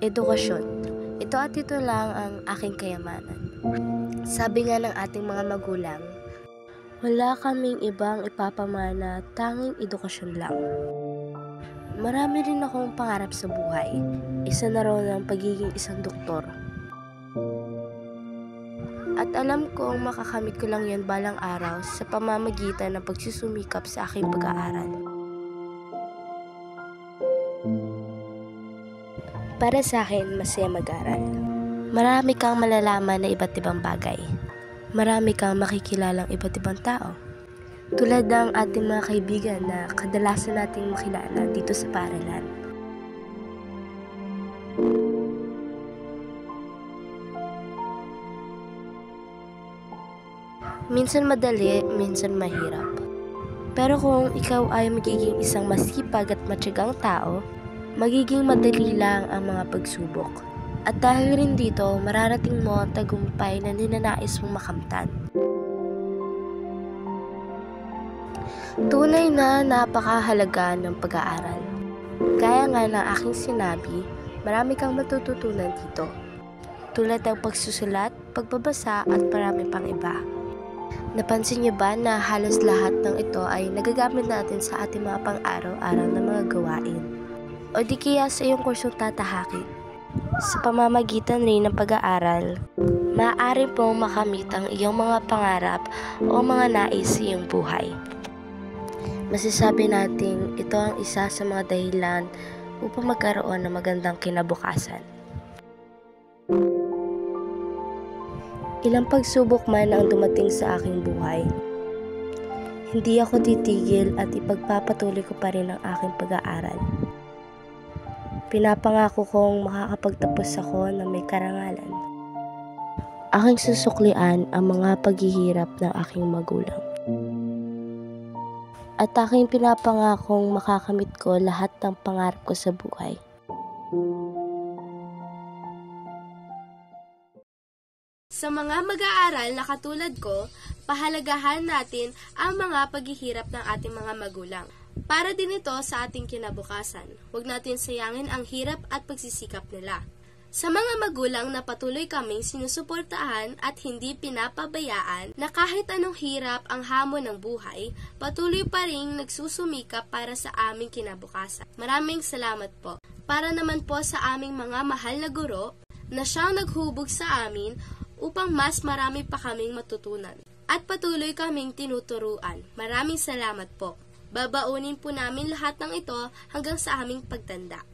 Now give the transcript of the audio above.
Edukasyon. Ito at ito lang ang aking kayamanan. Sabi nga ng ating mga magulang, wala kaming ibang ipapamana, tanging edukasyon lang. Marami rin akong pangarap sa buhay. Isa na raw ng pagiging isang doktor. At alam kong makakamit ko lang yan balang araw sa pamamagitan ng pagsusumikap sa aking pag-aaral. Para sa akin, masaya mag-aral. Marami kang malalaman na iba't ibang bagay. Marami kang makikilalang iba't ibang tao. Tulad ng ating mga kaibigan na kadalasan nating makilala dito sa paaralan. Minsan madali, minsan mahirap. Pero kung ikaw ay magiging isang masipag at matyagang tao, magiging madali lang ang mga pagsubok. At dahil rin dito, mararating mo ang tagumpay na ninanais mong makamtan. Tunay na napakahalaga ng pag-aaral. Gaya nga ng aking sinabi, marami kang matututunan dito. Tulad ng pagsusulat, pagbabasa at marami pang iba. Napansin niyo ba na halos lahat ng ito ay nagagamit natin sa ating mga pang-araw-araw na mga gawain? O di kaya sa iyong kursong tatahakin. Sa pamamagitan rin ng pag-aaral, maaari pong makamit ang iyong mga pangarap o mga nais sa iyong buhay. Masasabi nating ito ang isa sa mga dahilan upang magkaroon ng magandang kinabukasan. Ilang pagsubok man ang dumating sa aking buhay, hindi ako titigil at ipagpapatuloy ko pa rin ang aking pag-aaral. Pinapangako kong makakapagtapos ako ng may karangalan. Aking susuklian ang mga paghihirap ng aking magulang. At aking pinapangakong makakamit ko lahat ng pangarap ko sa buhay. Sa mga mag-aaral na katulad ko, pahalagahan natin ang mga paghihirap ng ating mga magulang. Para din ito sa ating kinabukasan. Huwag natin sayangin ang hirap at pagsisikap nila. Sa mga magulang na patuloy kaming sinusuportahan at hindi pinapabayaan na kahit anong hirap ang hamon ng buhay, patuloy pa rin nagsusumikap para sa aming kinabukasan. Maraming salamat po. Para naman po sa aming mga mahal na guro na siyang naghubog sa amin upang mas marami pa kaming matutunan. At patuloy kaming tinuturuan. Maraming salamat po. Babaunin po namin lahat ng ito hanggang sa aming pagtanda.